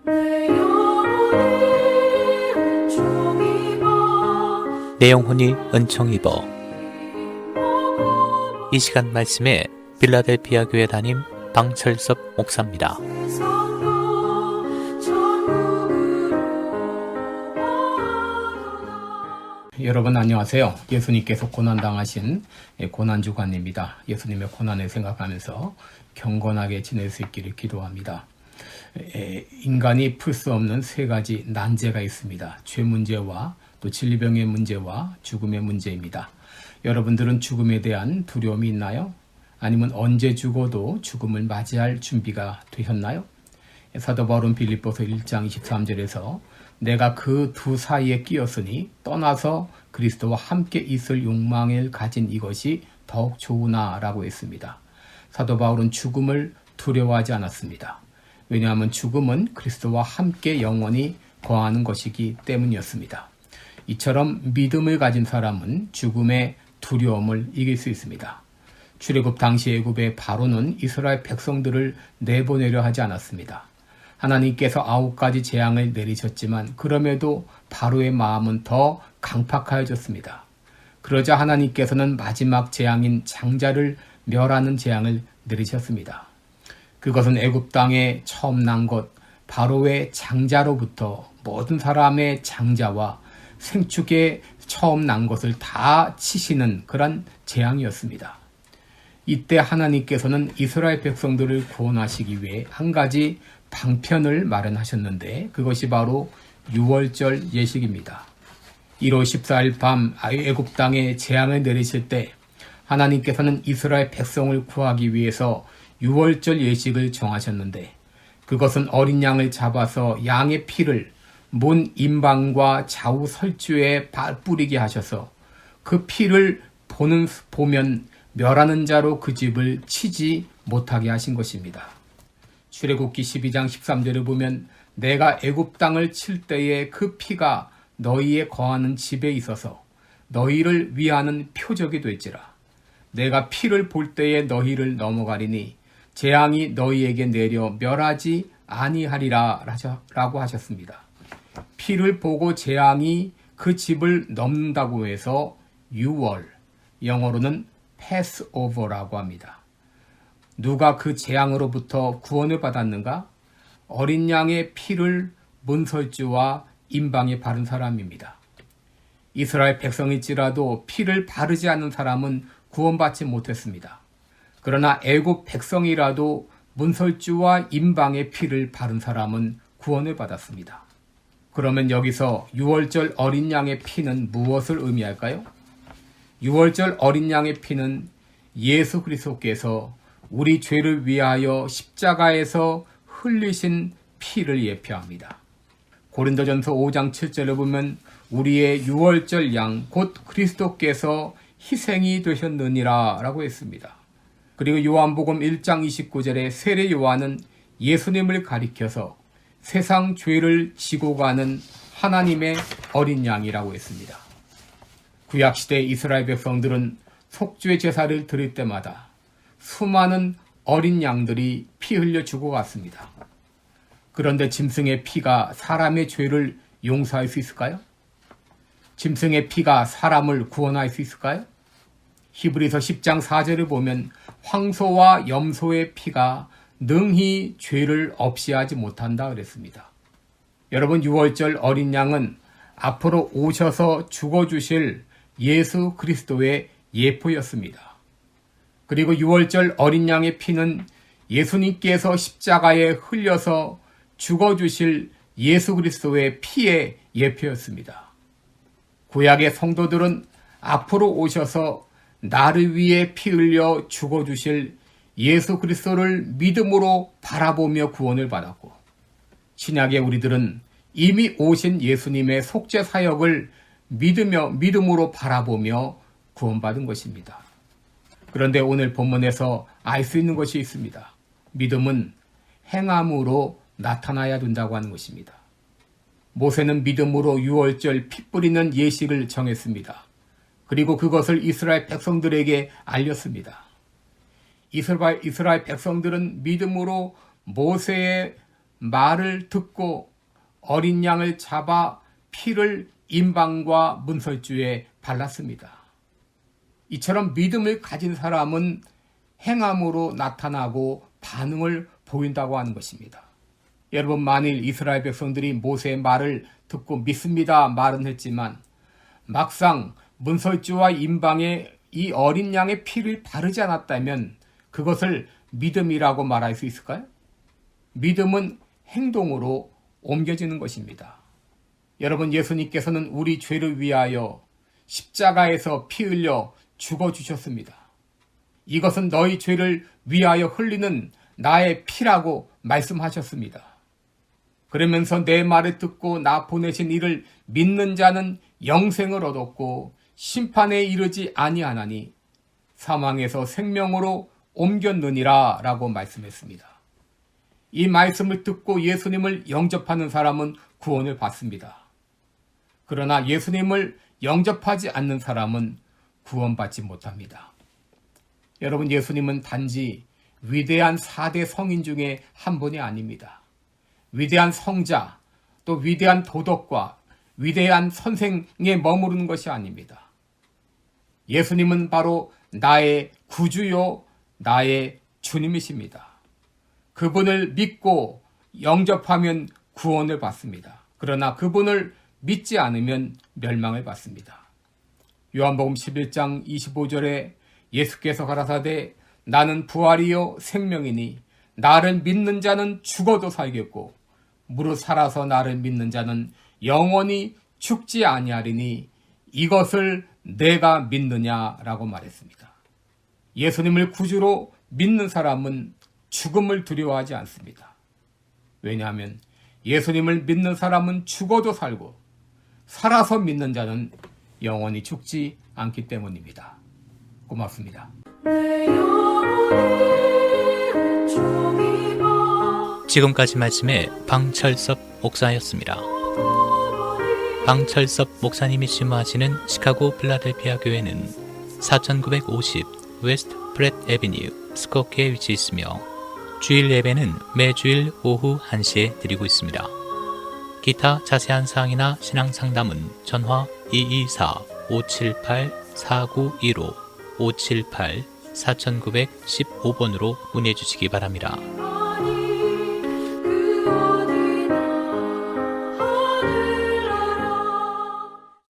내 영혼이 은총 입어. 이 시간 말씀에 필라델피아 교회 담임 방철섭 목사입니다. 여러분 안녕하세요. 예수님께서 고난당하신 고난주간입니다. 예수님의 고난을 생각하면서 경건하게 지낼 수 있기를 기도합니다. 인간이 풀 수 없는 세 가지 난제가 있습니다. 죄 문제와 또 질병의 문제와 죽음의 문제입니다. 여러분들은 죽음에 대한 두려움이 있나요? 아니면 언제 죽어도 죽음을 맞이할 준비가 되셨나요? 사도 바울은 빌립보서 1장 23절에서 내가 그 두 사이에 끼었으니 떠나서 그리스도와 함께 있을 욕망을 가진 이것이 더욱 좋으나 라고 했습니다. 사도 바울은 죽음을 두려워하지 않았습니다. 왜냐하면 죽음은 그리스도와 함께 영원히 거하는 것이기 때문이었습니다. 이처럼 믿음을 가진 사람은 죽음의 두려움을 이길 수 있습니다. 출애굽 당시 애굽의 바로는 이스라엘 백성들을 내보내려 하지 않았습니다. 하나님께서 9가지 재앙을 내리셨지만 그럼에도 바로의 마음은 더 강팍하여졌습니다. 그러자 하나님께서는 마지막 재앙인 장자를 멸하는 재앙을 내리셨습니다. 그것은 애굽 땅에 처음 난 것 바로의 장자로부터 모든 사람의 장자와 생축에 처음 난 것을 다 치시는 그런 재앙이었습니다. 이때 하나님께서는 이스라엘 백성들을 구원하시기 위해 한 가지 방편을 마련하셨는데 그것이 바로 유월절 예식입니다. 1월 14일 밤 애굽 땅에 재앙을 내리실 때 하나님께서는 이스라엘 백성을 구하기 위해서 유월절 예식을 정하셨는데 그것은 어린 양을 잡아서 양의 피를 문 임방과 좌우 설주에 뿌리게 하셔서 그 피를 보면 멸하는 자로 그 집을 치지 못하게 하신 것입니다. 출애굽기 12장 13절을 보면 내가 애굽 땅을 칠 때에 그 피가 너희의 거하는 집에 있어서 너희를 위하는 표적이 될지라. 내가 피를 볼 때에 너희를 넘어가리니 재앙이 너희에게 내려 멸하지 아니하리라 라고 하셨습니다. 피를 보고 재앙이 그 집을 넘는다고 해서 유월, 영어로는 패스오버라고 합니다. 누가 그 재앙으로부터 구원을 받았는가? 어린 양의 피를 문설주와 임방에 바른 사람입니다. 이스라엘 백성일지라도 피를 바르지 않는 사람은 구원받지 못했습니다. 그러나 애굽 백성이라도 문설주와 임방의 피를 바른 사람은 구원을 받았습니다. 그러면 여기서 유월절 어린 양의 피는 무엇을 의미할까요? 유월절 어린 양의 피는 예수 그리스도께서 우리 죄를 위하여 십자가에서 흘리신 피를 예표합니다. 고린도전서 5장 7절을 보면 우리의 유월절 양 곧 그리스도께서 희생이 되셨느니라 라고 했습니다. 그리고 요한복음 1장 29절에 세례 요한은 예수님을 가리켜서 세상 죄를 지고 가는 하나님의 어린 양이라고 했습니다. 구약시대 이스라엘 백성들은 속죄 제사를 드릴 때마다 수많은 어린 양들이 피 흘려 죽어갔습니다. 그런데 짐승의 피가 사람의 죄를 용서할 수 있을까요? 짐승의 피가 사람을 구원할 수 있을까요? 히브리서 10장 4절을 보면 황소와 염소의 피가 능히 죄를 없이 하지 못한다 그랬습니다. 여러분 유월절 어린 양은 앞으로 오셔서 죽어주실 예수 그리스도의 예표였습니다. 그리고 유월절 어린 양의 피는 예수님께서 십자가에 흘려서 죽어주실 예수 그리스도의 피의 예표였습니다. 구약의 성도들은 앞으로 오셔서 나를 위해 피 흘려 죽어주실 예수 그리스도를 믿음으로 바라보며 구원을 받았고 신약의 우리들은 이미 오신 예수님의 속죄 사역을 믿음으로 바라보며 구원받은 것입니다. 그런데 오늘 본문에서 알 수 있는 것이 있습니다. 믿음은 행함으로 나타나야 된다고 하는 것입니다. 모세는 믿음으로 유월절 피 뿌리는 예식을 정했습니다. 그리고 그것을 이스라엘 백성들에게 알렸습니다. 이스라엘 백성들은 믿음으로 모세의 말을 듣고 어린 양을 잡아 피를 임방과 문설주에 발랐습니다. 이처럼 믿음을 가진 사람은 행함으로 나타나고 반응을 보인다고 하는 것입니다. 여러분, 만일 이스라엘 백성들이 모세의 말을 듣고 믿습니다 말은 했지만 막상 문설주와 임방에 이 어린 양의 피를 바르지 않았다면 그것을 믿음이라고 말할 수 있을까요? 믿음은 행동으로 옮겨지는 것입니다. 여러분, 예수님께서는 우리 죄를 위하여 십자가에서 피 흘려 죽어주셨습니다. 이것은 너희 죄를 위하여 흘리는 나의 피라고 말씀하셨습니다. 그러면서 내 말을 듣고 나 보내신 이를 믿는 자는 영생을 얻었고 심판에 이르지 아니하나니 사망에서 생명으로 옮겼느니라 라고 말씀했습니다. 이 말씀을 듣고 예수님을 영접하는 사람은 구원을 받습니다. 그러나 예수님을 영접하지 않는 사람은 구원받지 못합니다. 여러분, 예수님은 단지 위대한 4대 성인 중에 한 분이 아닙니다. 위대한 성자, 또 위대한 도덕과 위대한 선생에 머무르는 것이 아닙니다. 예수님은 바로 나의 구주요, 나의 주님이십니다. 그분을 믿고 영접하면 구원을 받습니다. 그러나 그분을 믿지 않으면 멸망을 받습니다. 요한복음 11장 25절에 예수께서 가라사대 나는 부활이요 생명이니 나를 믿는 자는 죽어도 살겠고 무릇 살아서 나를 믿는 자는 영원히 죽지 아니하리니 이것을 내가 믿느냐라고 말했습니다. 예수님을 구주로 믿는 사람은 죽음을 두려워하지 않습니다. 왜냐하면 예수님을 믿는 사람은 죽어도 살고 살아서 믿는 자는 영원히 죽지 않기 때문입니다. 고맙습니다. 지금까지 말씀에 방철섭 목사였습니다. 방철섭 목사님이 심무하시는 시카고 필라델피아 교회는 4950 웨스트 프렛 애비뉴 스코키에 위치해 있으며 주일 예배는 매주일 오후 1시에 드리고 있습니다. 기타 자세한 사항이나 신앙 상담은 전화 224-578-4915 578-4915번으로 문의해 주시기 바랍니다.